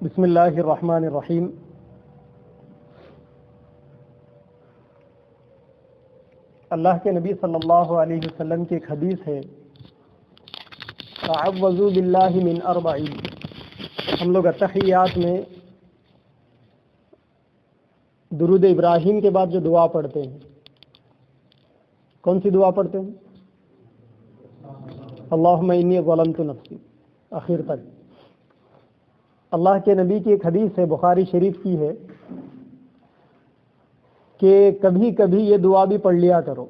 بسم اللہ الرحمن الرحیم۔ اللہ کے نبی صلی اللہ علیہ وسلم کی ایک حدیث ہے، تعوذوا باللہ من اربع۔ ہم لوگ اتحیات میں درود ابراہیم کے بعد جو دعا پڑھتے ہیں، کون سی دعا پڑھتے ہیں؟ اللہم انی ظلمت نفسی، آخر تک۔ اللہ کے نبی کی ایک حدیث ہے، بخاری شریف کی ہے، کہ کبھی کبھی یہ دعا بھی پڑھ لیا کرو،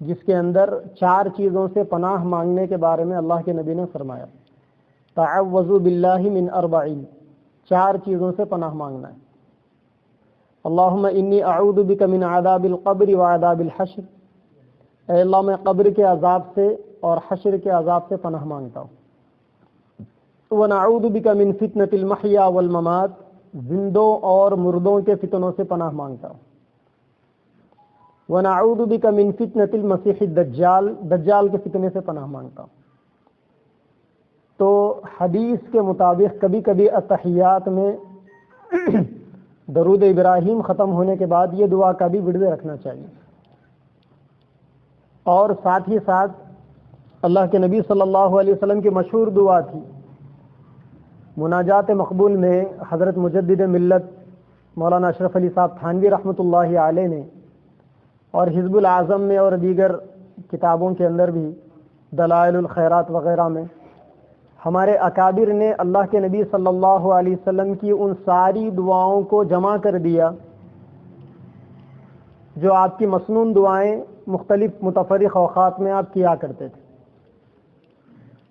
جس کے اندر 4 چیزوں سے پناہ مانگنے کے بارے میں اللہ کے نبی نے فرمایا۔ تعوذوا باللہ من اربع، 4 چیزوں سے پناہ مانگنا ہے۔ اللہم انی اعوذ بک من عذاب القبر وعذاب الحشر، اے اللہ میں قبر کے عذاب سے اور حشر کے عذاب سے پناہ مانگتا ہوں۔ وَنَعُوذُ بِكَ مِن فِتْنَةِ الْمَحْيَا وَالْمَمَاتِ، زندوں اور مردوں کے فتنوں سے پناہ مانگتا ہوں۔ وَنَعُوذُ بِكَ مِن فِتْنَةِ الْمَسِيحِ الدَّجَّالِ، دجال کے فتنے سے پناہ مانگتا ہوں۔ تو حدیث کے مطابق کبھی کبھی اتحیات میں درود ابراہیم ختم ہونے کے بعد یہ دعا کا بھی ورد رکھنا چاہیے، اور ساتھ ہی ساتھ اللہ کے نبی صلی اللہ علیہ وسلم کی مشہور دعا تھی مناجات مقبول میں، حضرت مجدد ملت مولانا اشرف علی صاحب تھانوی رحمۃ اللہ علیہ نے، اور حزب الاعظم میں اور دیگر کتابوں کے اندر بھی، دلائل الخیرات وغیرہ میں، ہمارے اکابر نے اللہ کے نبی صلی اللہ علیہ وسلم کی ان ساری دعاؤں کو جمع کر دیا جو آپ کی مسنون دعائیں مختلف متفرق اوقات میں آپ کیا کرتے تھے۔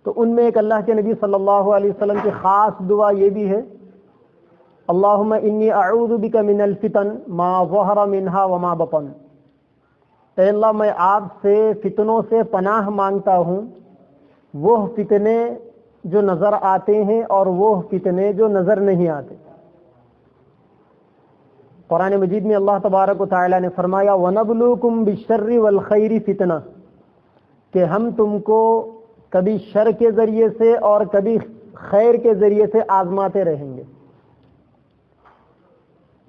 تو ان میں ایک اللہ کے نبی صلی اللہ علیہ وسلم کی خاص دعا یہ بھی ہے، اللہم انی اعوذ بک من الفتن ما ظہر منہا وما بطن، اے اللہ میں آپ سے فتنوں سے پناہ مانگتا ہوں، وہ فتنے جو نظر آتے ہیں اور وہ فتنے جو نظر نہیں آتے۔ قرآن مجید میں اللہ تبارک و تعالی نے فرمایا وَنَبْلُوكُمْ بِالشَّرِّ وَالْخَيْرِ فتنہ، کہ ہم تم کو کبھی شر کے ذریعے سے اور کبھی خیر کے ذریعے سے آزماتے رہیں گے۔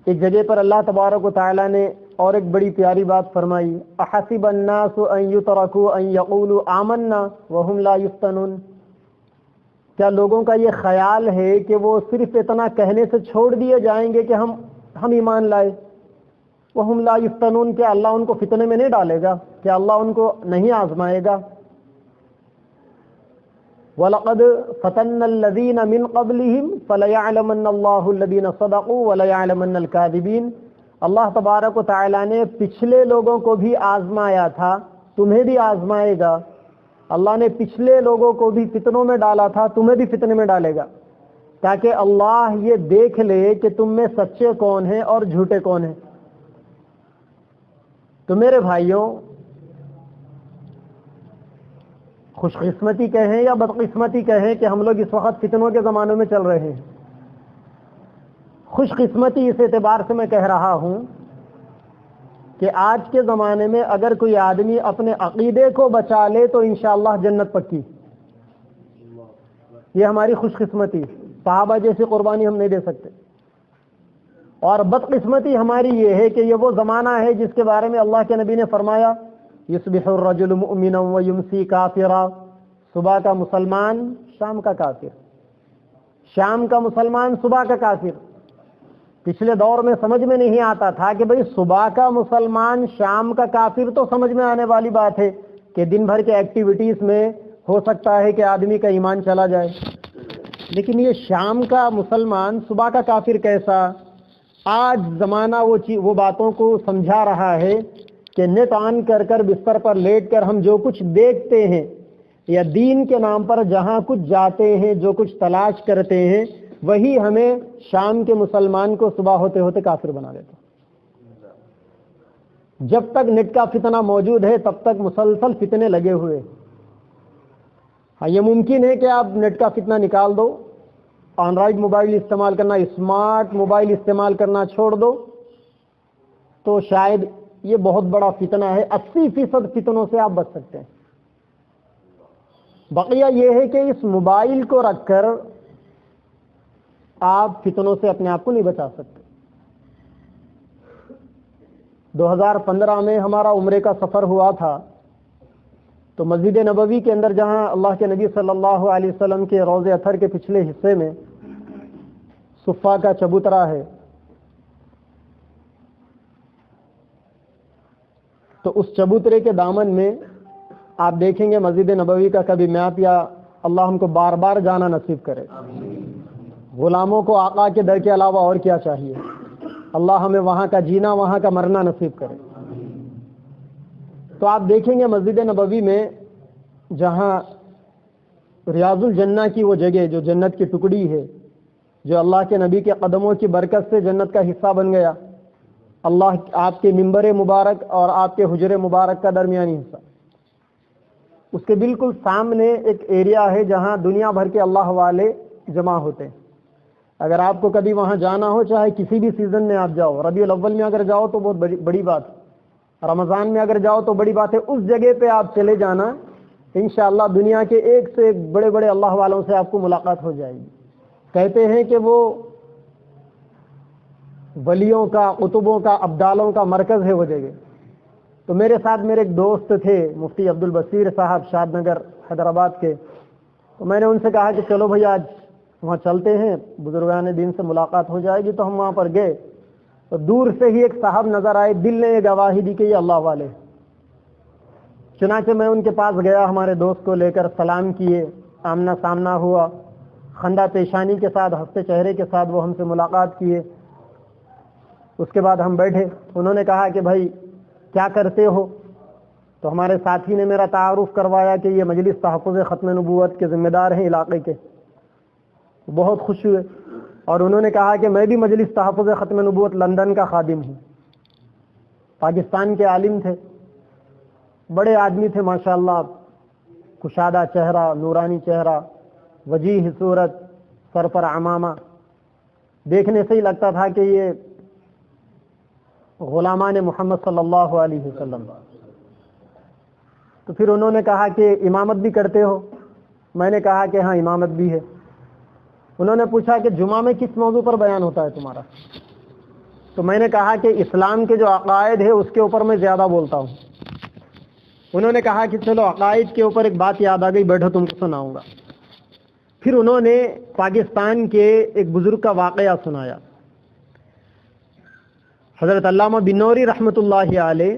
ایک جگہ پر اللہ تبارک و تعالی نے اور ایک بڑی پیاری بات فرمائی، احسب الناس ان یترکوا ان یقولوا آمنا وهم لا یفتنون، کیا لوگوں کا یہ خیال ہے کہ وہ صرف اتنا کہنے سے چھوڑ دیے جائیں گے کہ ہم ایمان لائے؟ وهم لا یفتنون، کیا اللہ ان کو فتنے میں نہیں ڈالے گا؟ کیا اللہ ان کو نہیں آزمائے گا؟ وَلَقَدْ فَتَنَّ الَّذِينَ مِن قَبْلِهِمْ فَلَيَعْلَمَنَّ اللَّهُ الَّذِينَ صَدَقُوا وَلَيَعْلَمَنَّ الْكَاذِبِينَ، اللہ تبارک و تعالی نے پچھلے لوگوں کو بھی آزمایا تھا، تمہیں بھی آزمائے گا۔ اللہ نے پچھلے لوگوں کو بھی فتنوں میں ڈالا تھا، تمہیں بھی فتنے میں ڈالے گا، تاکہ اللہ یہ دیکھ لے کہ تم میں سچے کون ہیں اور جھوٹے کون ہیں۔ تو میرے بھائیوں، خوش قسمتی کہیں یا بدقسمتی کہیں کہ ہم لوگ اس وقت فتنوں کے زمانے میں چل رہے ہیں۔ خوش قسمتی اس اعتبار سے میں کہہ رہا ہوں کہ آج کے زمانے میں اگر کوئی آدمی اپنے عقیدے کو بچا لے تو انشاءاللہ جنت پکی، یہ ہماری خوش قسمتی۔ صحابہ جیسی قربانی ہم نہیں دے سکتے۔ اور بدقسمتی ہماری یہ ہے کہ یہ وہ زمانہ ہے جس کے بارے میں اللہ کے نبی نے فرمایا یصبح الرجل مؤمنا ویمسی کافرا، صبح کا مسلمان شام کا کافر، شام کا مسلمان صبح کا کافر۔ پچھلے دور میں سمجھ میں نہیں آتا تھا کہ بھئی صبح کا مسلمان شام کا کافر، تو سمجھ میں آنے والی بات ہے کہ دن بھر کے ایکٹیویٹیز میں ہو سکتا ہے کہ آدمی کا ایمان چلا جائے، لیکن یہ شام کا مسلمان صبح کا کافر کیسا؟ آج زمانہ وہ باتوں کو سمجھا رہا ہے کہ نیٹ آن کر کر بستر پر لیٹ کر ہم جو کچھ دیکھتے ہیں یا دین کے نام پر جہاں کچھ جاتے ہیں، جو کچھ تلاش کرتے ہیں، وہی ہمیں شام کے مسلمان کو صبح ہوتے ہوتے کافر بنا دیتا۔ جب تک نیٹ کا فتنہ موجود ہے تب تک مسلسل فتنے لگے ہوئے۔ ہاں، یہ ممکن ہے کہ آپ نیٹ کا فتنہ نکال دو، اینڈرائڈ موبائل استعمال کرنا، اسمارٹ موبائل استعمال کرنا چھوڑ دو، تو شاید یہ بہت بڑا فتنہ ہے، 80% فتنوں سے آپ بچ سکتے ہیں۔ بقیہ یہ ہے کہ اس موبائل کو رکھ کر آپ فتنوں سے اپنے آپ کو نہیں بچا سکتے۔ 2015 میں ہمارا عمرے کا سفر ہوا تھا، تو مسجد نبوی کے اندر جہاں اللہ کے نبی صلی اللہ علیہ وسلم کے روضہ اطہر کے پچھلے حصے میں صفا کا چبوترا ہے، تو اس چبوترے کے دامن میں آپ دیکھیں گے مسجد نبوی کا کبھی میپ، یا اللہ ہم کو بار بار جانا نصیب کرے۔ غلاموں کو آقا کے در کے علاوہ اور کیا چاہیے؟ اللہ ہمیں وہاں کا جینا وہاں کا مرنا نصیب کرے۔ تو آپ دیکھیں گے مسجد نبوی میں جہاں ریاض الجنہ کی وہ جگہ جو جنت کی ٹکڑی ہے، جو اللہ کے نبی کے قدموں کی برکت سے جنت کا حصہ بن گیا، اللہ آپ کے منبر مبارک اور آپ کے حجر مبارک کا درمیانی حصہ، اس کے بالکل سامنے ایک ایریا ہے جہاں دنیا بھر کے اللہ والے جمع ہوتے ہیں۔ اگر آپ کو کبھی وہاں جانا ہو، چاہے کسی بھی سیزن میں آپ جاؤ، ربیع الاول میں اگر جاؤ تو بہت بڑی بات ہے، رمضان میں اگر جاؤ تو بڑی بات ہے، اس جگہ پہ آپ چلے جانا، انشاءاللہ دنیا کے ایک سے ایک بڑے بڑے اللہ والوں سے آپ کو ملاقات ہو جائے گی۔ کہتے ہیں کہ وہ ولیوں کا، قطبوں کا، ابدالوں کا مرکز ہے وہ جگہ۔ تو میرے ساتھ میرے ایک دوست تھے مفتی عبد البصیر صاحب شاد نگر حیدرآباد کے، تو میں نے ان سے کہا کہ چلو بھائی آج وہاں چلتے ہیں، بزرگان دین سے ملاقات ہو جائے گی۔ تو ہم وہاں پر گئے تو دور سے ہی ایک صاحب نظر آئے، دل نے یہ گواہی دی کہ یہ اللہ والے۔ چنانچہ میں ان کے پاس گیا، ہمارے دوست کو لے کر سلام کیے، آمنا سامنا ہوا، خندہ پیشانی کے ساتھ، ہنستے چہرے کے ساتھ وہ ہم سے ملاقات کیے۔ اس کے بعد ہم بیٹھے، انہوں نے کہا کہ بھائی کیا کرتے ہو؟ تو ہمارے ساتھی نے میرا تعارف کروایا کہ یہ مجلس تحفظ ختم نبوت کے ذمہ دار ہیں علاقے کے۔ بہت خوش ہوئے، اور انہوں نے کہا کہ میں بھی مجلس تحفظ ختم نبوت لندن کا خادم ہوں۔ پاکستان کے عالم تھے، بڑے آدمی تھے ماشاءاللہ، کشادہ چہرہ، نورانی چہرہ، وجیح صورت، سر پر عمامہ، دیکھنے سے ہی لگتا تھا کہ یہ غلامان محمد صلی اللہ علیہ وسلم۔ تو پھر انہوں نے کہا کہ امامت بھی کرتے ہو؟ میں نے کہا کہ ہاں امامت بھی ہے۔ انہوں نے پوچھا کہ جمعہ میں کس موضوع پر بیان ہوتا ہے تمہارا؟ تو میں نے کہا کہ اسلام کے جو عقائد ہے اس کے اوپر میں زیادہ بولتا ہوں۔ انہوں نے کہا کہ چلو عقائد کے اوپر ایک بات یاد آ گئی، بیٹھو تم کو سناؤں گا۔ پھر انہوں نے پاکستان کے ایک بزرگ کا واقعہ سنایا۔ حضرت علامہ بنوری رحمۃ اللہ علیہ،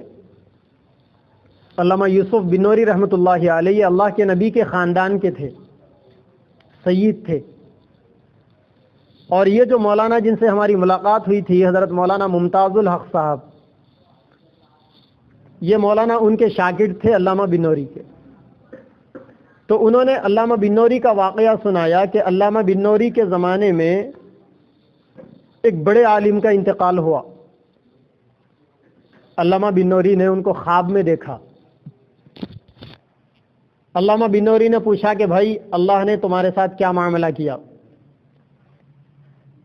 علامہ یوسف بنوری رحمۃ اللہ علیہ، یہ اللہ کے نبی کے خاندان کے تھے، سید تھے۔ اور یہ جو مولانا جن سے ہماری ملاقات ہوئی تھی، حضرت مولانا ممتاز الحق صاحب، یہ مولانا ان کے شاگرد تھے علامہ بنوری کے۔ تو انہوں نے علامہ بنوری کا واقعہ سنایا کہ علامہ بنوری کے زمانے میں ایک بڑے عالم کا انتقال ہوا۔ علامہ بنوری نے ان کو خواب میں دیکھا۔ علامہ بنوری نے پوچھا کہ بھائی اللہ نے تمہارے ساتھ کیا معاملہ کیا؟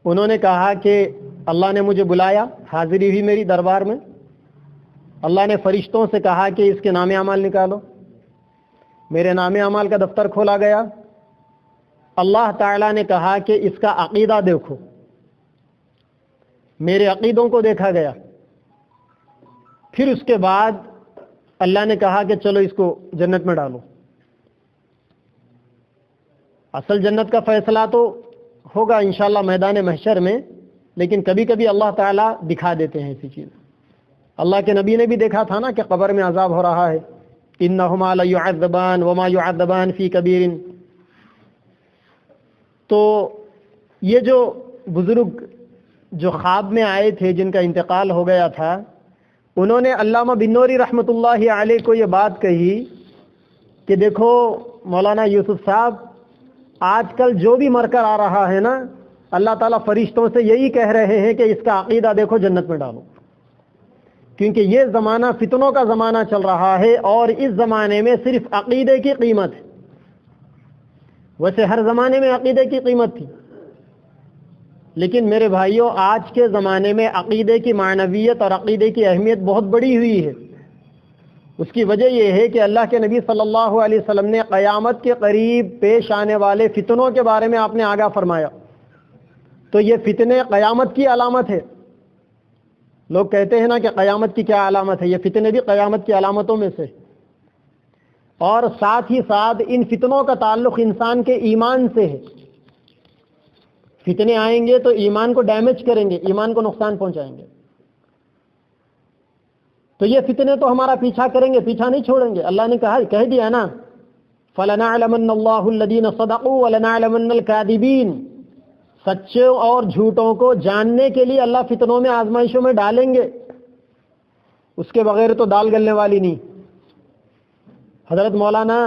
انہوں نے کہا کہ اللہ نے مجھے بلایا، حاضری ہوئی میری دربار میں، اللہ نے فرشتوں سے کہا کہ اس کے نام اعمال نکالو۔ میرے نام اعمال کا دفتر کھولا گیا، اللہ تعالیٰ نے کہا کہ اس کا عقیدہ دیکھو۔ میرے عقیدوں کو دیکھا گیا، پھر اس کے بعد اللہ نے کہا کہ چلو اس کو جنت میں ڈالو۔ اصل جنت کا فیصلہ تو ہوگا انشاءاللہ میدان محشر میں، لیکن کبھی کبھی اللہ تعالیٰ دکھا دیتے ہیں ایسی چیز۔ اللہ کے نبی نے بھی دیکھا تھا نا کہ قبر میں عذاب ہو رہا ہے، انہما لیعذبان وما یعذبان فی کبیر۔ تو یہ جو بزرگ جو خواب میں آئے تھے، جن کا انتقال ہو گیا تھا، انہوں نے علامہ بنوری رحمۃ اللہ علیہ کو یہ بات کہی کہ دیکھو مولانا یوسف صاحب، آج کل جو بھی مر کر آ رہا ہے نا، اللہ تعالیٰ فرشتوں سے یہی کہہ رہے ہیں کہ اس کا عقیدہ دیکھو، جنت میں ڈالو، کیونکہ یہ زمانہ فتنوں کا زمانہ چل رہا ہے، اور اس زمانے میں صرف عقیدے کی قیمت ہے۔ ویسے ہر زمانے میں عقیدے کی قیمت تھی، لیکن میرے بھائیوں آج کے زمانے میں عقیدے کی معنویت اور عقیدے کی اہمیت بہت بڑی ہوئی ہے۔ اس کی وجہ یہ ہے کہ اللہ کے نبی صلی اللہ علیہ وسلم نے قیامت کے قریب پیش آنے والے فتنوں کے بارے میں آپ نے آگاہ فرمایا۔ تو یہ فتنے قیامت کی علامت ہے. لوگ کہتے ہیں نا کہ قیامت کی کیا علامت ہے، یہ فتنے بھی قیامت کی علامتوں میں سے. اور ساتھ ہی ساتھ ان فتنوں کا تعلق انسان کے ایمان سے ہے. فتنے آئیں گے تو ایمان کو ڈیمیج کریں گے، ایمان کو نقصان پہنچائیں گے. تو یہ فتنے تو ہمارا پیچھا کریں گے، پیچھا نہیں چھوڑیں گے. اللہ نے کہہ دیا نا فَلَنَعْلَمَنَّ اللَّهُ الَّذِينَ صَدَقُوا وَلَنَعْلَمَنَّ الْكَاذِبِينَ. سچے اور جھوٹوں کو جاننے کے لیے اللہ فتنوں میں، آزمائشوں میں ڈالیں گے. اس کے بغیر تو دال گلنے والی نہیں. حضرت مولانا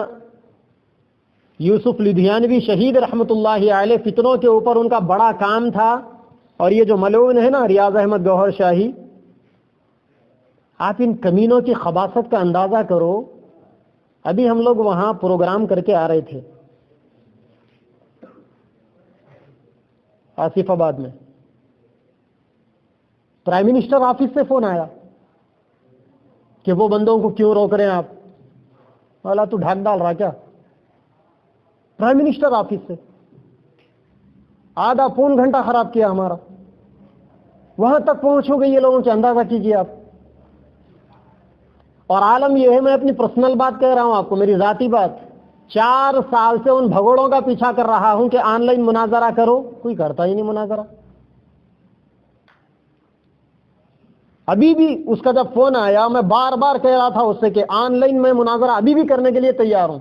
یوسف لدھیانوی شہید رحمۃ اللہ علیہ، فتنوں کے اوپر ان کا بڑا کام تھا. اور یہ جو ملعون ہے نا ریاض احمد گوہر شاہی، آپ ان کمینوں کی خباثت کا اندازہ کرو. ابھی ہم لوگ وہاں پروگرام کر کے آ رہے تھے آصف آباد میں. پرائم منسٹر آفس سے فون آیا کہ وہ بندوں کو کیوں روک رہے ہیں آپ. والا تو ڈھاک ڈال رہا کیا؟ پرائم منسٹر آفس سے. آدھا پون گھنٹہ خراب کیا ہمارا. وہاں تک پہنچو گے یہ لوگوں کے، اندازہ کیجئے آپ. اور عالم یہ ہے، میں اپنی پرسنل بات کہہ رہا ہوں آپ کو، میری ذاتی بات. 4 سال سے ان بھگوڑوں کا پیچھا کر رہا ہوں کہ آن لائن مناظرہ کرو، کوئی کرتا ہی نہیں مناظرہ. ابھی بھی اس کا جب فون آیا، میں بار بار کہہ رہا تھا اس سے کہ آن لائن میں مناظرہ ابھی بھی کرنے کے لیے تیار ہوں.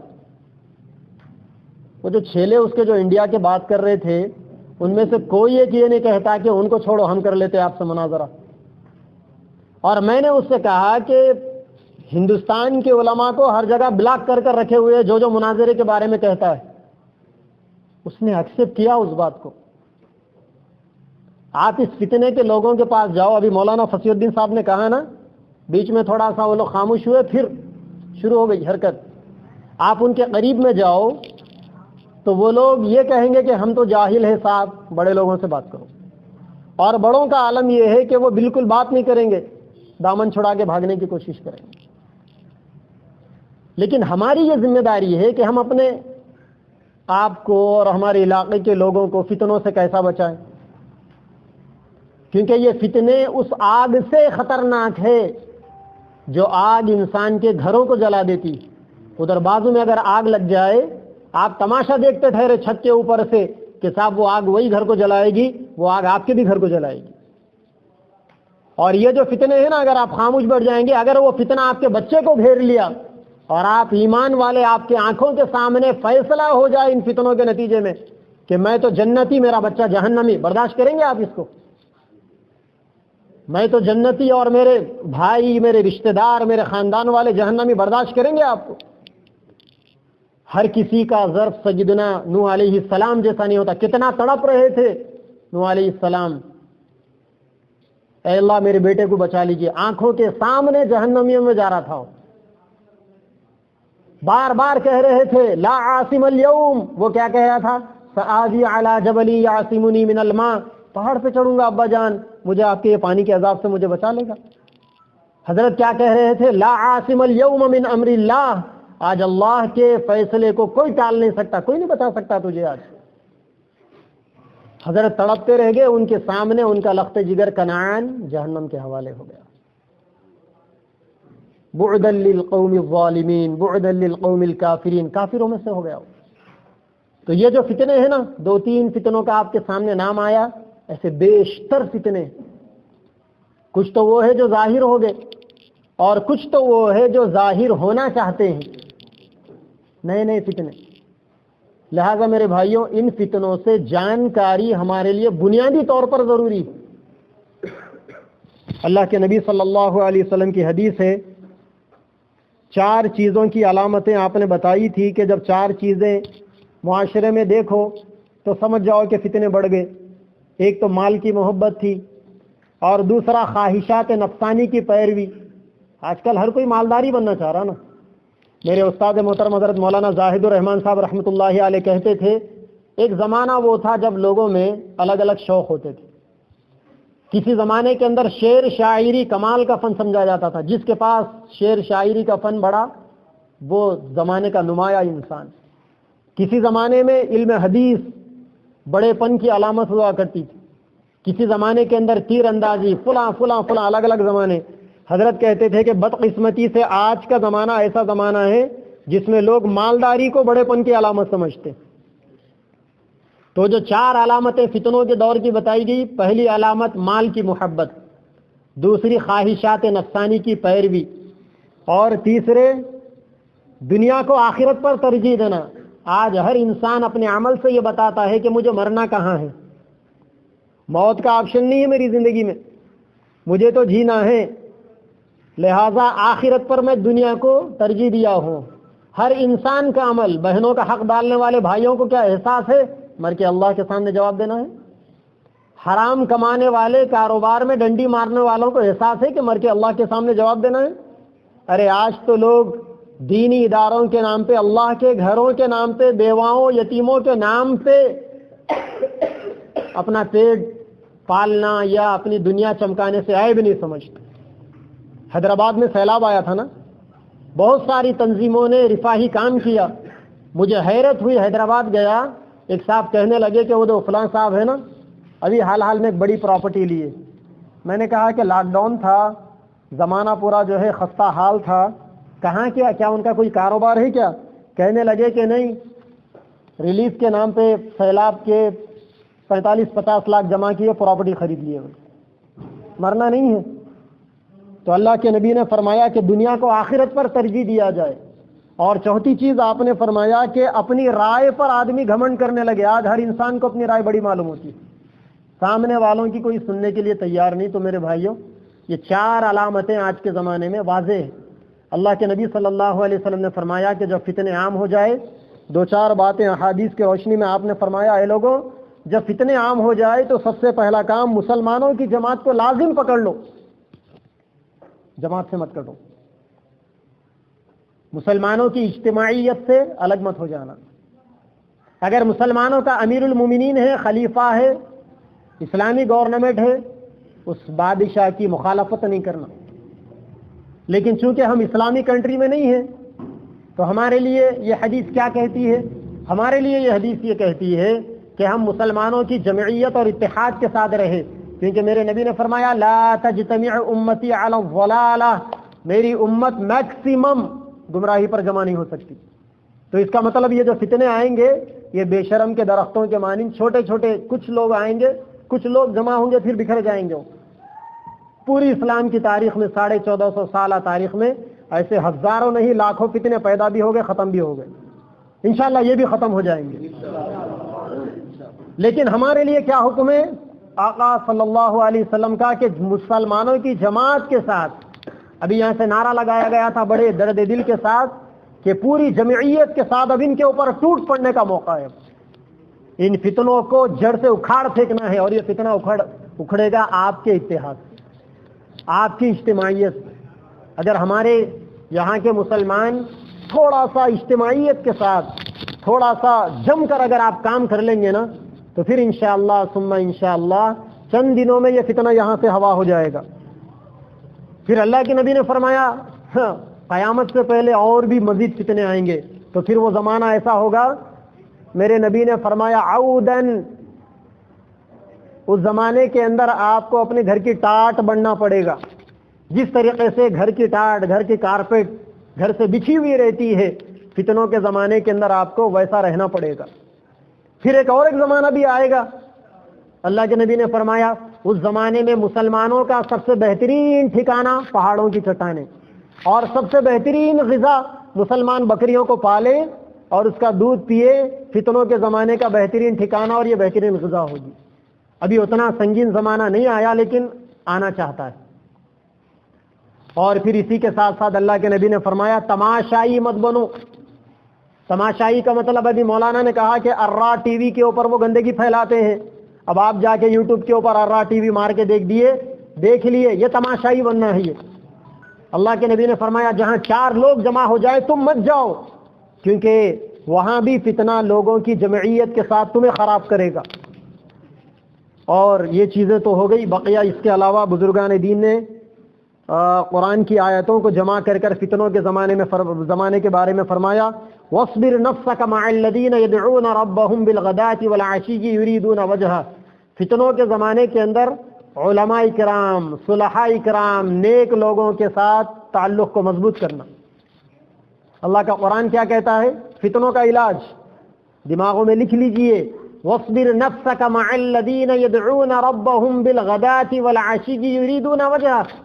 وہ جو چھیلے اس کے جو انڈیا کے بات کر رہے تھے، ان میں سے کوئی ایک یہ نہیں کہتا کہ ان کو چھوڑو ہم کر لیتے آپ سے مناظرہ. اور میں نے اس سے کہا کہ ہندوستان کے علماء کو ہر جگہ بلاک کر کر رکھے ہوئے، جو مناظرے کے بارے میں کہتا ہے. اس نے ایکسپٹ کیا اس بات کو. آپ اس فتنے کے لوگوں کے پاس جاؤ. ابھی مولانا فصیح الدین صاحب نے کہا نا، بیچ میں تھوڑا سا وہ لوگ خاموش ہوئے، پھر شروع ہو گئی حرکت. آپ ان کے قریب میں جاؤ تو وہ لوگ یہ کہیں گے کہ ہم تو جاہل ہیں صاحب، بڑے لوگوں سے بات کرو. اور بڑوں کا عالم یہ ہے کہ وہ بالکل بات نہیں کریں گے، دامن چھڑا کے بھاگنے کی کوشش کریں گے. لیکن ہماری یہ ذمہ داری ہے کہ ہم اپنے آپ کو اور ہمارے علاقے کے لوگوں کو فتنوں سے کیسا بچائیں. کیونکہ یہ فتنے اس آگ سے خطرناک ہے جو آگ انسان کے گھروں کو جلا دیتی. ادھر بازو میں اگر آگ لگ جائے، آپ تماشا دیکھتے ٹھہرے چھت کے اوپر سے کہ صاحب وہ آگ وہی گھر کو جلائے گی، وہ آگ آپ کے بھی گھر کو جلائے گی. اور یہ جو فتنے ہیں نا، اگر آپ خاموش بیٹھ جائیں گے، اگر وہ فتنہ آپ کے بچے کو گھیر لیا اور آپ ایمان والے، آپ کے آنکھوں کے سامنے فیصلہ ہو جائے ان فتنوں کے نتیجے میں کہ میں تو جنتی، میرا بچہ جہنمی، برداشت کریں گے آپ اس کو؟ میں تو جنتی اور میرے بھائی، میرے رشتہ دار، میرے خاندان والے جہنمی، برداشت کریں گے آپ کو؟ ہر کسی کا ظرف سیدنا نوح علیہ السلام جیسا نہیں ہوتا. کتنا تڑپ رہے تھے نوح علیہ السلام، اے اللہ میرے بیٹے کو بچا لیجئے. آنکھوں کے سامنے جہنمیوں میں جا رہا تھا. بار بار کہہ رہے تھے لا عاصم اليوم. وہ کیا کہہ رہا تھا؟ سآوی علی جبل یعصمنی من الماء. پہاڑ پہ چڑھوں گا ابا جان، مجھے آپ کے پانی کے عذاب سے مجھے بچا لے گا. حضرت کیا کہہ رہے تھے؟ لا عاصم اليوم من امر اللہ. آج اللہ کے فیصلے کو کوئی ٹال نہیں سکتا، کوئی نہیں بتا سکتا تجھے آج. حضرت تڑپتے رہ گئے. ان کے سامنے ان کا لخت جگر کنعان جہنم کے حوالے ہو گیا. بعدا للقوم الظالمین، بعدا للقوم الکافرین، کافروں میں سے ہو گیا. تو یہ جو فتنے ہیں نا، 2-3 فتنوں کا آپ کے سامنے نام آیا، ایسے بیشتر فتنے. کچھ تو وہ ہے جو ظاہر ہو گئے، اور کچھ تو وہ ہے جو ظاہر ہونا چاہتے ہیں، نئے نئے فتنے. لہذا میرے بھائیوں، ان فتنوں سے جانکاری ہمارے لیے بنیادی طور پر ضروری. اللہ کے نبی صلی اللہ علیہ وسلم کی حدیث ہے، 4 چیزوں کی علامتیں آپ نے بتائی تھی کہ جب 4 چیزیں معاشرے میں دیکھو تو سمجھ جاؤ کہ فتنے بڑھ گئے. ایک تو مال کی محبت تھی، اور دوسرا خواہشات نفسانی کی پیروی. آج کل ہر کوئی مالداری بننا چاہ رہا نا. میرے استاد محترم حضرت مولانا زاہد الرحمان صاحب رحمۃ اللہ علیہ کہتے تھے، ایک زمانہ وہ تھا جب لوگوں میں الگ الگ شوق ہوتے تھے. کسی زمانے کے اندر شعر شاعری کمال کا فن سمجھا جاتا تھا. جس کے پاس شعر شاعری کا فن بڑا، وہ زمانے کا نمایاں انسان. کسی زمانے میں علم حدیث بڑے پن کی علامت ہوا کرتی تھی. کسی زمانے کے اندر تیر اندازی، فلاں فلاں فلاں الگ الگ زمانے. حضرت کہتے تھے کہ بدقسمتی سے آج کا زمانہ ایسا زمانہ ہے جس میں لوگ مالداری کو بڑے پن کی علامت سمجھتے. تو جو 4 علامتیں فتنوں کے دور کی بتائی گئی، پہلی علامت مال کی محبت، دوسری خواہشات نفسانی کی پیروی، اور تیسرے دنیا کو آخرت پر ترجیح دینا. آج ہر انسان اپنے عمل سے یہ بتاتا ہے کہ مجھے مرنا کہاں ہے، موت کا آپشن نہیں ہے میری زندگی میں، مجھے تو جینا ہے، لہذا آخرت پر میں دنیا کو ترجیح دیا ہوں. ہر انسان کا عمل، بہنوں کا حق ڈالنے والے بھائیوں کو کیا احساس ہے؟ مر کے اللہ کے سامنے جواب دینا ہے. حرام کمانے والے، کاروبار میں ڈنڈی مارنے والوں کو احساس ہے کہ مر کے اللہ کے سامنے جواب دینا ہے. ارے آج تو لوگ دینی اداروں کے نام پہ، اللہ کے گھروں کے نام پہ، بیواؤں یتیموں کے نام پہ اپنا پیٹ پالنا یا اپنی دنیا چمکانے سے عیب نہیں سمجھتے. حیدرآباد میں سیلاب آیا تھا نا، بہت ساری تنظیموں نے رفاہی کام کیا. مجھے حیرت ہوئی، حیدرآباد گیا، ایک صاحب کہنے لگے کہ وہ جو فلاں صاحب ہے نا، ابھی حال حال میں ایک بڑی پراپرٹی لیے. میں نے کہا کہ لاک ڈاؤن تھا، زمانہ پورا جو ہے خستہ حال تھا، کہاں کیا ان کا کوئی کاروبار ہے کیا؟ کہنے لگے کہ نہیں، ریلیف کے نام پہ سیلاب کے 45-50 لاکھ جمع کیے، پراپرٹی خرید لیے. مرنا نہیں ہے. تو اللہ کے نبی نے فرمایا کہ دنیا کو آخرت پر ترجیح دیا جائے. اور چوتھی چیز آپ نے فرمایا کہ اپنی رائے پر آدمی گھمنڈ کرنے لگے. آج ہر انسان کو اپنی رائے بڑی معلوم ہوتی ہے، سامنے والوں کی کوئی سننے کے لیے تیار نہیں. تو میرے بھائیوں، یہ 4 علامتیں آج کے زمانے میں واضح ہیں. اللہ کے نبی صلی اللہ علیہ وسلم نے فرمایا کہ جب فتنے عام ہو جائے، 2-4 باتیں احادیث کی روشنی میں آپ نے فرمایا، اے لوگوں، جب فتنے عام ہو جائے تو سب سے پہلا کام مسلمانوں کی جماعت کو لازم پکڑ لو، جماعت سے مت کٹو، مسلمانوں کی اجتماعیت سے الگ مت ہو جانا. اگر مسلمانوں کا امیر المومنین ہے، خلیفہ ہے، اسلامی گورنمنٹ ہے، اس بادشاہ کی مخالفت نہیں کرنا. لیکن چونکہ ہم اسلامی کنٹری میں نہیں ہیں تو ہمارے لیے یہ حدیث کیا کہتی ہے؟ ہمارے لیے یہ حدیث یہ کہتی ہے کہ ہم مسلمانوں کی جمعیت اور اتحاد کے ساتھ رہے، کیونکہ میرے نبی نے فرمایا لا تجتمع امتی علی الضلالہ، میری امت میکسیمم گمراہی پر جمع نہیں ہو سکتی. تو اس کا مطلب یہ جو فتنے آئیں گے یہ بے شرم کے درختوں کے مانند چھوٹے چھوٹے کچھ لوگ آئیں گے، کچھ لوگ جمع ہوں گے، پھر بکھر جائیں گے. پوری اسلام کی تاریخ میں 1450 سالہ تاریخ میں ایسے ہزاروں نہیں لاکھوں فتنے پیدا بھی ہو گئے، ختم بھی ہو گئے. انشاءاللہ یہ بھی ختم ہو جائیں گے. لیکن ہمارے لیے کیا حکم ہے آقا صلی اللہ علیہ وسلم کا کہ مسلمانوں کی جماعت کے ساتھ، ابھی یہاں سے نعرہ لگایا گیا تھا بڑے درد دل کے ساتھ کہ پوری جمعیت کے ساتھ اب ان کے اوپر ٹوٹ پڑنے کا موقع ہے. ان فتنوں کو جڑ سے اکھاڑ پھینکنا ہے، اور یہ فتنہ اکھڑے گا آپ کے اتحاد سے، آپ کی اجتماعیت سے. اگر ہمارے یہاں کے مسلمان تھوڑا سا اجتماعیت کے ساتھ تھوڑا سا جم کر اگر آپ کام کر لیں گے نا، تو پھر انشاءاللہ ثم انشاءاللہ چند دنوں میں یہ فتنہ یہاں سے ہوا ہو جائے گا. پھر اللہ کے نبی نے فرمایا قیامت سے پہلے اور بھی مزید فتنے آئیں گے. تو پھر وہ زمانہ ایسا ہوگا، میرے نبی نے فرمایا عودن، اس زمانے کے اندر آپ کو اپنے گھر کی ٹاٹ بننا پڑے گا. جس طریقے سے گھر کی ٹاٹ، گھر کی کارپیٹ گھر سے بچھی ہوئی رہتی ہے، فتنوں کے زمانے کے اندر آپ کو ویسا رہنا پڑے گا. پھر ایک زمانہ بھی آئے گا، اللہ کے نبی نے فرمایا اس زمانے میں مسلمانوں کا سب سے بہترین ٹھکانہ پہاڑوں کی چٹانیں، اور سب سے بہترین غذا مسلمان بکریوں کو پالے اور اس کا دودھ پیے. فتنوں کے زمانے کا بہترین ٹھکانہ اور یہ بہترین غذا ہوگی. ابھی اتنا سنگین زمانہ نہیں آیا لیکن آنا چاہتا ہے. اور پھر اسی کے ساتھ ساتھ اللہ کے نبی نے فرمایا تماشائی مت بنو. تماشائی کا مطلب ابھی مولانا نے کہا کہ ارا ٹی وی کے اوپر وہ گندگی پھیلاتے ہیں، اب آپ جا کے یوٹیوب کے اوپر ارا ٹی وی مار کے دیکھ لیے، یہ تماشائی بننا ہے. یہ اللہ کے نبی نے فرمایا جہاں 4 لوگ جمع ہو جائے تم مت جاؤ، کیونکہ وہاں بھی فتنہ لوگوں کی جمعیت کے ساتھ تمہیں خراب کرے گا. اور یہ چیزیں تو ہو گئی. بقیہ اس کے علاوہ بزرگان دین نے قرآن کی آیتوں کو جمع کر فتنوں کے زمانے کے بارے میں فرمایا وَاصْبِرْ نَفْسَكَ مَعَ الَّذِينَ يَدْعُونَ رَبَّهُمْ بِالْغَدَاةِ وَالْعَشِيِّ يُرِيدُونَ وَجْهَهُ. فتنوں کے زمانے کے اندر علماء کرام، صلحاء کرام، نیک لوگوں کے ساتھ تعلق کو مضبوط کرنا. اللہ کا قرآن کیا کہتا ہے؟ فتنوں کا علاج دماغوں میں لکھ لیجئے. وَاصْبِرْ نَفْسَكَ مَعَ الَّذِينَ يَدْعُونَ رَبَّهُمْ بِالْغَدَاةِ وَالْعَشِيِّ يُرِيدُونَ وَجْهَهُ،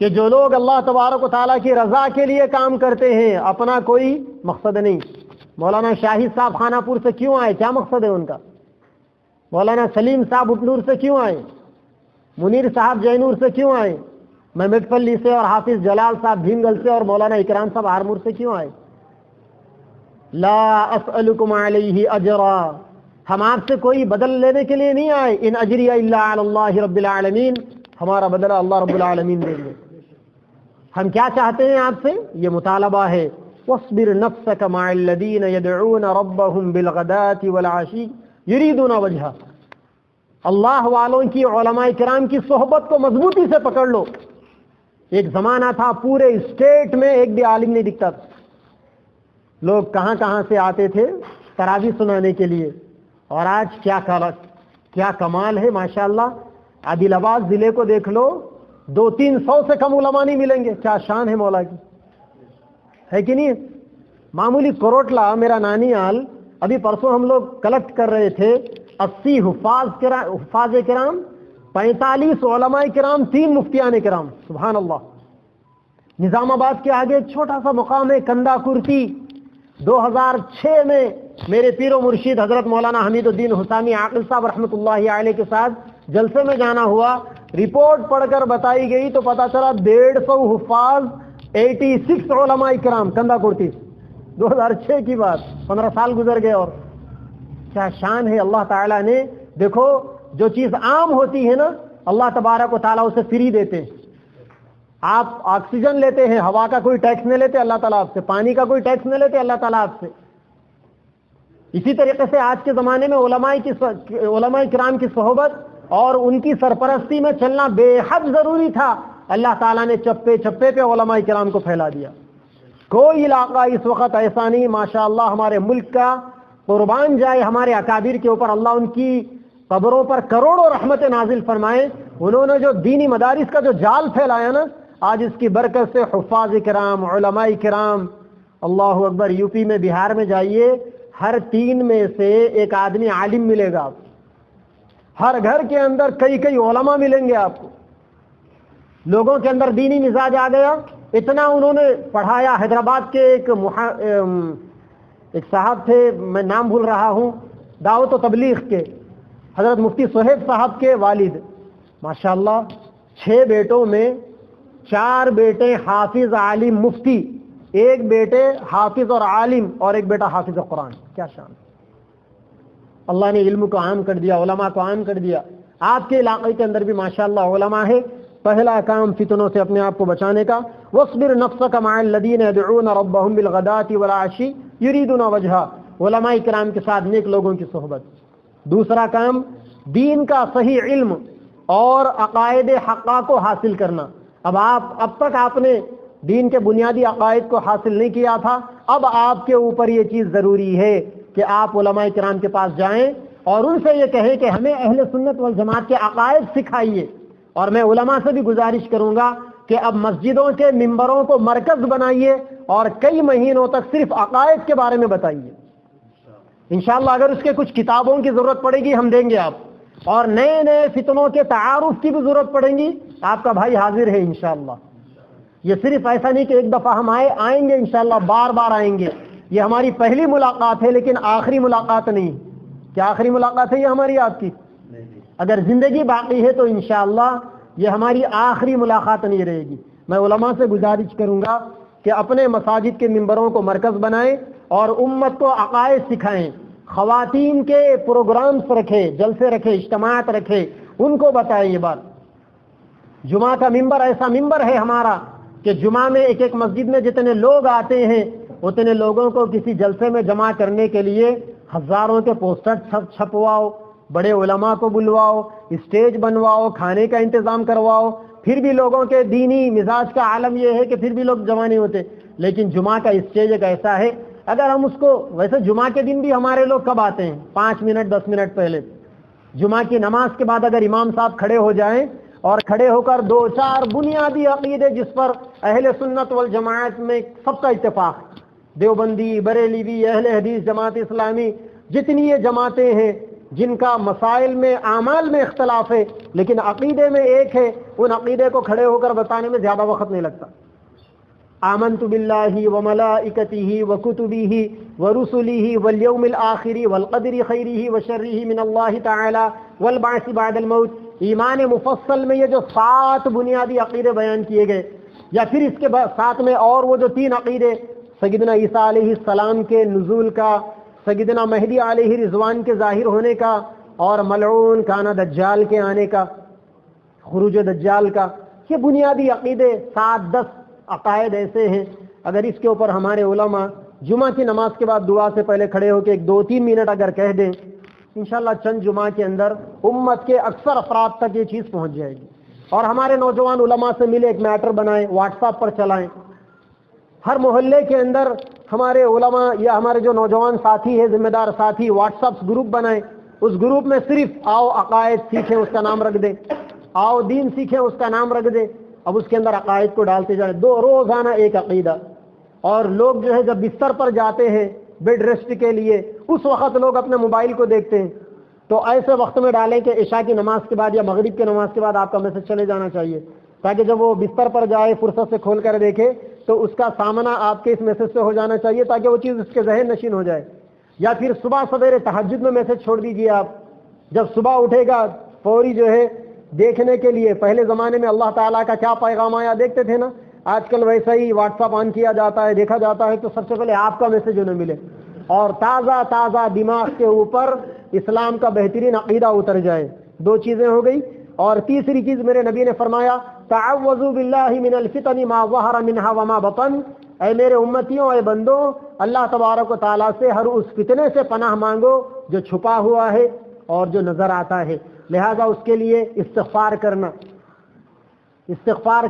کہ جو لوگ اللہ تبارک و تعالیٰ کی رضا کے لیے کام کرتے ہیں، اپنا کوئی مقصد نہیں. مولانا شاہد صاحب خانہ پور سے کیوں آئے؟ کیا مقصد ہے ان کا؟ مولانا سلیم صاحب اپنور سے کیوں آئے؟ منیر صاحب جینور سے کیوں آئے؟ میں مٹپلی سے اور حافظ جلال صاحب بھیمگل سے اور مولانا اکرام صاحب آرمور سے کیوں آئے؟ لا اسألکم علیہ اجرا، ہم آپ سے کوئی بدل لینے کے لیے نہیں آئے. ان اجری الا علی اللہ رب العالمین، ہمارا بدلہ اللہ رب العالمین دیں گے. ہم کیا چاہتے ہیں آپ سے؟ یہ مطالبہ ہے. واصبر نفسک مع الذین یدعون ربهم بالغداة والعشی یریدون وجہہ. اللہ والوں کی، علماء کرام کی صحبت کو مضبوطی سے پکڑ لو. ایک زمانہ تھا پورے اسٹیٹ میں ایک بھی عالم نہیں دکھتا تھا. لوگ کہاں کہاں سے آتے تھے تراویح سنانے کے لیے، اور آج کیا کمال ہے ماشاءاللہ. عادل آباد ضلع کو دیکھ لو، 200-300 سے کم علماء نہیں ملیں گے. کیا شان ہے مولا کی، ہے کہ نہیں؟ معمولی کروٹلا میرا نانیال، ابھی پرسوں ہم لوگ کلیکٹ کر رہے تھے 80 حفاظ کرام، 45 علماء کرام، 3 مفتیان کرام. سبحان اللہ. نظام آباد کے آگے ایک چھوٹا سا مقام ہے کندہ کرتی. 2006 میں میرے پیر و مرشید حضرت مولانا حمید الدین حسامی عاقل صاحب رحمۃ اللہ علیہ کے ساتھ جلسے میں جانا ہوا. رپورٹ پڑھ کر بتائی گئی تو پتا چلا 150 حفاظ، 86 علماء کرام کندہ کرتی. 2006 کی بات، 15 سال گزر گئے. اور کیا شان ہے اللہ تعالیٰ نے. دیکھو جو چیز عام ہوتی ہے نا، اللہ تبارک و تعالیٰ اسے فری دیتے. آپ آکسیجن لیتے ہیں، ہوا کا کوئی ٹیکس نہیں لیتے اللہ تعالیٰ آپ سے، پانی کا کوئی ٹیکس نہیں لیتے اللہ تعالیٰ آپ سے. اسی طریقے سے آج کے زمانے میں علماء کرام کی صحبت اور ان کی سرپرستی میں چلنا بے حد ضروری تھا. اللہ تعالیٰ نے چپے چپے پہ علماء کرام کو پھیلا دیا. کوئی علاقہ اس وقت ایسا نہیں ماشاءاللہ ہمارے ملک کا، قربان جائے ہمارے اکابر کے اوپر اللہ ان کی قبروں پر کروڑوں رحمت نازل فرمائے. انہوں نے جو دینی مدارس کا جو جال پھیلایا نا، آج اس کی برکت سے حفاظ کرام، علماء کرام، اللہ اکبر. یو پی میں، بہار میں جائیے، ہر 3 میں سے ایک آدمی عالم ملے گا آپ کو. ہر گھر کے اندر کئی علماء ملیں گے آپ کو. لوگوں کے اندر دینی مزاج آ گیا. اتنا انہوں نے پڑھایا. حیدرآباد کے ایک صاحب تھے، میں نام بھول رہا ہوں، دعوت و تبلیغ کے حضرت مفتی صہیب صاحب کے والد، ماشاءاللہ 6 بیٹوں میں 4 بیٹے حافظ عالم مفتی، 1 بیٹے حافظ اور عالم، اور 1 بیٹا حافظ قرآن. کیا شان. اللہ نے علم کو عام کر دیا، علماء کو عام کر دیا. آپ کے علاقے کے اندر بھی ماشاءاللہ علماء ہے. پہلا کام فتنوں سے اپنے آپ کو بچانے کا. وَاصْبِرْ نَفْسَكَ مَعَ الَّذِينَ يَدْعُونَ رَبَّهُمْ بِالْغَدَاةِ وَالْعَشِيِّ يُرِيدُونَ وَجْهَهُ. علماء کرام کے ساتھ نیک لوگوں کی صحبت. دوسرا کام دین کا صحیح علم اور عقائد حقہ کو حاصل کرنا. اب تک آپ نے دین کے بنیادی عقائد کو حاصل نہیں کیا تھا، اب آپ کے اوپر یہ چیز ضروری ہے کہ آپ علماء کرام کے پاس جائیں اور ان سے یہ کہیں کہ ہمیں اہل سنت والجماعت کے عقائد سکھائیے. اور میں علماء سے بھی گزارش کروں گا کہ اب مسجدوں کے ممبروں کو مرکز بنائیے اور کئی مہینوں تک صرف عقائد کے بارے میں بتائیے. انشاءاللہ اگر اس کے کچھ کتابوں کی ضرورت پڑے گی ہم دیں گے آپ، اور نئے فتنوں کے تعارف کی بھی ضرورت پڑے گی، آپ کا بھائی حاضر ہے انشاءاللہ. یہ صرف ایسا نہیں کہ ایک دفعہ ہم آئیں گے انشاءاللہ، بار بار آئیں گے. یہ ہماری پہلی ملاقات ہے لیکن آخری ملاقات نہیں. کیا آخری ملاقات ہے یہ ہماری آپ کی؟ اگر زندگی باقی ہے تو انشاءاللہ یہ ہماری آخری ملاقات نہیں رہے گی. میں علماء سے گزارش کروں گا کہ اپنے مساجد کے ممبروں کو مرکز بنائیں اور امت کو عقائد سکھائیں. خواتین کے پروگرامز رکھے، جلسے رکھے، اجتماعات رکھے، ان کو بتائیں یہ بات. جمعہ کا ممبر ایسا ممبر ہے ہمارا کہ جمعہ میں ایک مسجد میں جتنے لوگ آتے ہیں اتنے لوگوں کو کسی جلسے میں جمع کرنے کے لیے ہزاروں کے پوسٹر چھپواؤ، بڑے علماء کو بلواؤ، اسٹیج بنواؤ، کھانے کا انتظام کرواؤ. پھر بھی لوگوں کے دینی مزاج کا عالم یہ ہے کہ پھر بھی لوگ جمع نہیں ہوتے. لیکن جمعہ کا اسٹیج ایک ایسا ہے، اگر ہم اس کو، ویسے جمعہ کے دن بھی ہمارے لوگ کب آتے ہیں؟ 5 منٹ 10 منٹ پہلے. جمعہ کی نماز کے بعد اگر امام صاحب کھڑے ہو جائیں اور کھڑے ہو کر 2-4 بنیادی عقیدے جس پر اہل سنت والجماعت میں سب کا اتفاق، دیوبندی، بریلوی، اہل حدیث، جماعت اسلامی، جتنی یہ جماعتیں ہیں جن کا مسائل میں اعمال میں اختلاف ہے لیکن عقیدے میں ایک ہے، ان عقیدے کو کھڑے ہو کر بتانے میں زیادہ وقت نہیں لگتا. آمنت باللہ وملائکتہ وکتبہ ورسلہ والیوم الآخر والقدر خیرہ وشرہ من اللہ تعالی والبعث بعد الموت. ایمان مفصل میں یہ جو 7 بنیادی عقیدے بیان کیے گئے، یا پھر اس کے ساتھ میں اور وہ جو 3 عقیدے سیدنا عیسیٰ علیہ السلام کے نزول کا، سیدنا مہدی علیہ رضوان کے ظاہر ہونے کا، اور ملعون کانا دجال کے آنے کا، خروج دجال کا، یہ بنیادی عقیدے 7-10 عقائد ایسے ہیں. اگر اس کے اوپر ہمارے علماء جمعہ کی نماز کے بعد دعا سے پہلے کھڑے ہو کے 2-3 منٹ اگر کہہ دیں، انشاءاللہ چند جمعہ کے اندر امت کے اکثر افراد تک یہ چیز پہنچ جائے گی. اور ہمارے نوجوان علماء سے ملے، ایک میٹر بنائیں، واٹس ایپ پر چلائیں. ہر محلے کے اندر ہمارے علماء یا ہمارے جو نوجوان ساتھی ہیں، ذمہ دار ساتھی، واٹس ایپ گروپ بنائیں. اس گروپ میں صرف آؤ عقائد سیکھیں اس کا نام رکھ دیں، آؤ دین سیکھیں اس کا نام رکھ دیں. اب اس کے اندر عقائد کو ڈالتے جائیں، 2 روزانہ ایک عقیدہ. اور لوگ جو ہے جب بستر پر جاتے ہیں بیڈ ریسٹ کے لیے، اس وقت لوگ اپنے موبائل کو دیکھتے ہیں، تو ایسے وقت میں ڈالیں کہ عشاء کی نماز کے بعد یا مغرب کی نماز کے بعد آپ کا میسج چلے جانا چاہیے، تاکہ جب وہ بستر پر جائے فرصت سے کھول کر دیکھے تو اس کا سامنا آپ کے اس میسج سے ہو جانا چاہیے، تاکہ وہ چیز اس کے ذہن نشین ہو جائے. یا پھر صبح سویرے تہجد میں میسج چھوڑ دیجیے. آپ جب صبح اٹھے گا فوری جو ہے دیکھنے کے لیے، پہلے زمانے میں اللہ تعالیٰ کا کیا پیغام آیا دیکھتے تھے نا، آج کل ویسا ہی واٹس ایپ آن کیا جاتا ہے، دیکھا جاتا ہے تو سب سے پہلے آپ کا میسج انہیں ملے اور تازہ تازہ دماغ کے اوپر اسلام کا بہترین عقیدہ اتر جائے. 2 چیزیں ہو گئی. اور تیسری چیز میرے نبی نے فرمایا تعوذوا باللہ من الفتن ما ظہر منها وما بطن. اے میرے امتیوں، اے بندوں، اللہ تبارک و تعالیٰ سے ہر اس فتنے سے پناہ مانگو جو چھپا ہوا ہے اور جو نظر آتا ہے. لہذا اس کے لیے استغفار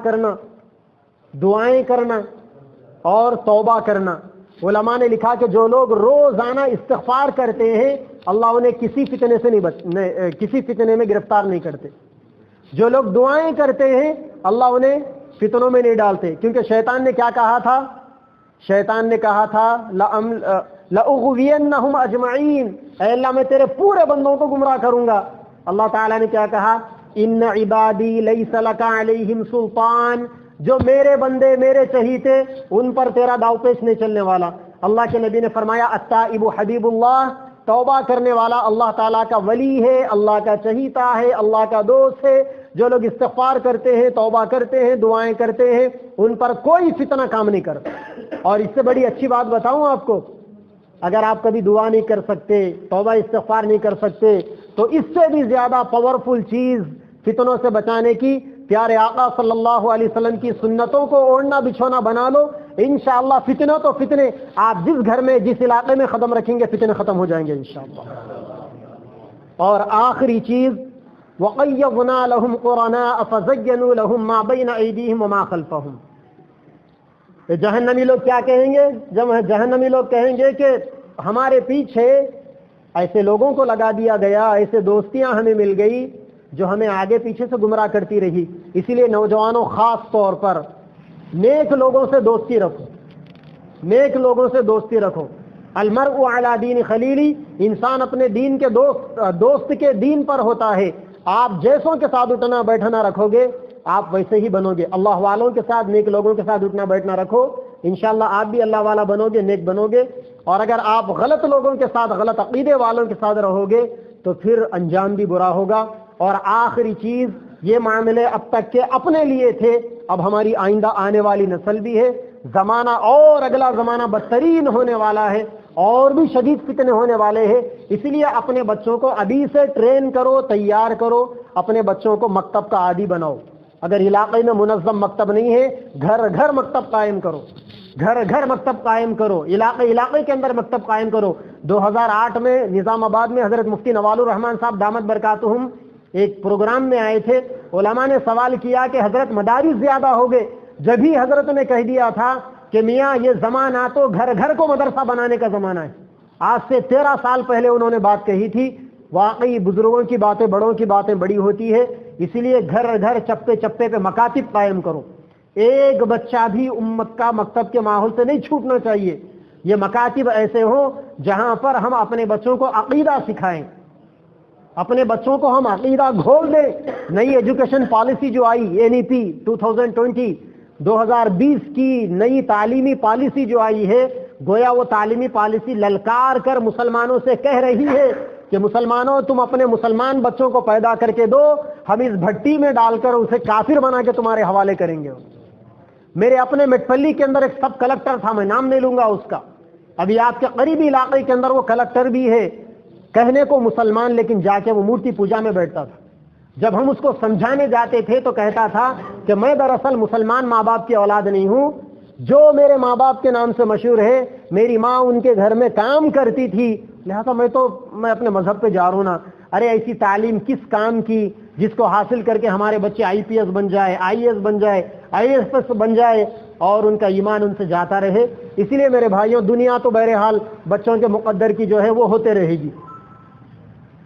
کرنا، دعائیں کرنا اور توبہ کرنا. علماء نے لکھا کہ جو لوگ روزانہ استغفار کرتے ہیں اللہ انہیں کسی فتنے میں گرفتار نہیں کرتے. جو لوگ دعائیں کرتے ہیں اللہ انہیں فتنوں میں نہیں ڈالتے، کیونکہ شیطان نے کیا کہا تھا؟ شیطان نے کہا تھا لَأُغْوِيَنَّهُمْ أَجْمَعِينَ، اے اللہ میں تیرے پورے بندوں کو گمراہ کروں گا. اللہ تعالیٰ نے کیا کہا؟ ان عبادی لیس لک علیہم سلطان، جو میرے بندے میرے چہیتے ان پر تیرا داؤ پیش نہیں چلنے والا. اللہ کے نبی نے فرمایا التائب حبیب اللہ، توبہ کرنے والا اللہ تعالیٰ کا ولی ہے، اللہ کا چہیتا ہے، اللہ کا دوست ہے. جو لوگ استغفار کرتے ہیں، توبہ کرتے ہیں، دعائیں کرتے ہیں، ان پر کوئی فتنہ کام نہیں کرتا. اور اس سے بڑی اچھی بات بتاؤں آپ کو، اگر آپ کبھی دعا نہیں کر سکتے، توبہ استغفار نہیں کر سکتے، تو اس سے بھی زیادہ پاورفل چیز فتنوں سے بچانے کی پیارے آقا صلی اللہ علیہ وسلم کی سنتوں کو اوڑھنا بچھونا بنا لو. انشاءاللہ فتنہ تو فتنے آپ جس گھر میں جس علاقے میں قدم رکھیں گے فتنے ختم ہو جائیں گے انشاءاللہ. اور آخری چیز وَقَيَّضْنَا لَهُمْ قُرَنَاءَ فَزَيَّنُوا لَهُمْ مَا بَيْنَ أَيْدِيهِمْ وَمَا خَلْفَهُم. جہنمی لوگ کیا کہیں گے؟ جب جہنمی لوگ کہیں گے کہ ہمارے پیچھے ایسے لوگوں کو لگا دیا گیا، ایسے دوستیاں ہمیں مل گئی جو ہمیں آگے پیچھے سے گمراہ کرتی رہی. اسی لیے نوجوانوں خاص طور پر نیک لوگوں سے دوستی رکھو، نیک لوگوں سے دوستی رکھو. المرء علی دین خلیلی، انسان اپنے دین کے دوست کے دین پر ہوتا ہے. آپ جیسوں کے ساتھ اٹھنا بیٹھنا رکھو گے آپ ویسے ہی بنو گے. اللہ والوں کے ساتھ، نیک لوگوں کے ساتھ اٹھنا بیٹھنا رکھو، انشاءاللہ آپ بھی اللہ والا بنو گے، نیک بنو گے. اور اگر آپ غلط لوگوں کے ساتھ، غلط عقیدے والوں کے ساتھ رہو گے تو پھر انجام بھی برا ہوگا. اور آخری چیز، یہ معاملے اب تک کے اپنے لیے تھے، اب ہماری آئندہ آنے والی نسل بھی ہے. زمانہ اور اگلا زمانہ بدترین ہونے والا ہے اور بھی شدید فتنے ہونے والے ہیں. اسی لیے اپنے بچوں کو ابھی سے ٹرین کرو، تیار کرو، اپنے بچوں کو مکتب کا عادی بناؤ. اگر علاقے میں منظم مکتب نہیں ہے، گھر گھر مکتب قائم کرو، گھر گھر مکتب قائم کرو، علاقے کے اندر مکتب قائم کرو. 2008 میں نظام آباد میں حضرت مفتی نوال الرحمن صاحب دامت برکاتہم ایک پروگرام میں آئے تھے. علماء نے سوال کیا کہ حضرت مدارس زیادہ ہو گئے. جبھی حضرت نے کہہ دیا تھا کہ میاں یہ زمانہ تو گھر گھر کو مدرسہ بنانے کا زمانہ ہے. آج سے 13 سال پہلے انہوں نے بات کہی تھی واقعی بزرگوں کی باتیں، بڑوں کی باتیں بڑی ہوتی ہے، اسی لیے گھر گھر چپے چپے پہ مکاتب قائم کرو. ایک بچہ بھی امت کا مکتب کے ماحول سے نہیں چھوٹنا چاہیے. یہ مکاتب ایسے ہوں جہاں پر ہم اپنے بچوں کو عقیدہ سکھائیں، اپنے بچوں کو ہم عقیدہ گھول دیں. نئی ایجوکیشن پالیسی جو آئی NEP 2020 کی نئی تعلیمی پالیسی جو آئی ہے، گویا وہ تعلیمی پالیسی للکار کر مسلمانوں سے کہہ رہی ہے کہ مسلمانوں تم اپنے مسلمان بچوں کو پیدا کر کے دو، ہم اس بھٹی میں ڈال کر اسے کافر بنا کے تمہارے حوالے کریں گے. میرے اپنے مٹپلی کے اندر ایک سب کلکٹر تھا، میں نام نہیں لوں گا اس کا، ابھی آپ کے قریبی علاقے کے اندر وہ کلکٹر بھی ہے، کہنے کو مسلمان لیکن جا کے وہ مورتی پوجا میں بیٹھتا تھا. جب ہم اس کو سمجھانے جاتے تھے تو کہتا تھا کہ میں دراصل مسلمان ماں باپ کی اولاد نہیں ہوں، جو میرے ماں باپ کے نام سے مشہور ہے میری ماں ان کے گھر میں کام کرتی تھی، لہذا میں اپنے مذہب پہ جا رہا ہوں نا. ارے ایسی تعلیم کس کام کی جس کو حاصل کر کے ہمارے بچے IPS بن جائے، IAS بن جائے، IAS بن جائے اور ان کا ایمان ان سے جاتا رہے. اسی لیے میرے بھائیوں، دنیا تو بہرحال بچوں کے مقدر کی جو ہے وہ ہوتے رہے گی،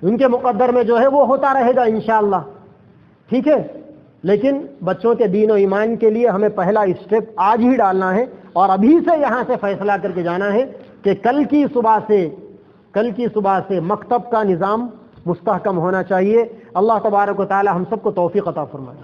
ان کے مقدر میں جو ہے وہ ہوتا رہے گا انشاءاللہ، ٹھیک ہے. لیکن بچوں کے دین و ایمان کے لیے ہمیں پہلا اسٹیپ آج ہی ڈالنا ہے اور ابھی سے یہاں سے فیصلہ کر کے جانا ہے کہ کل کی صبح سے مکتب کا نظام مستحکم ہونا چاہیے. اللہ تبارک و تعالی ہم سب کو توفیق عطا فرمائے.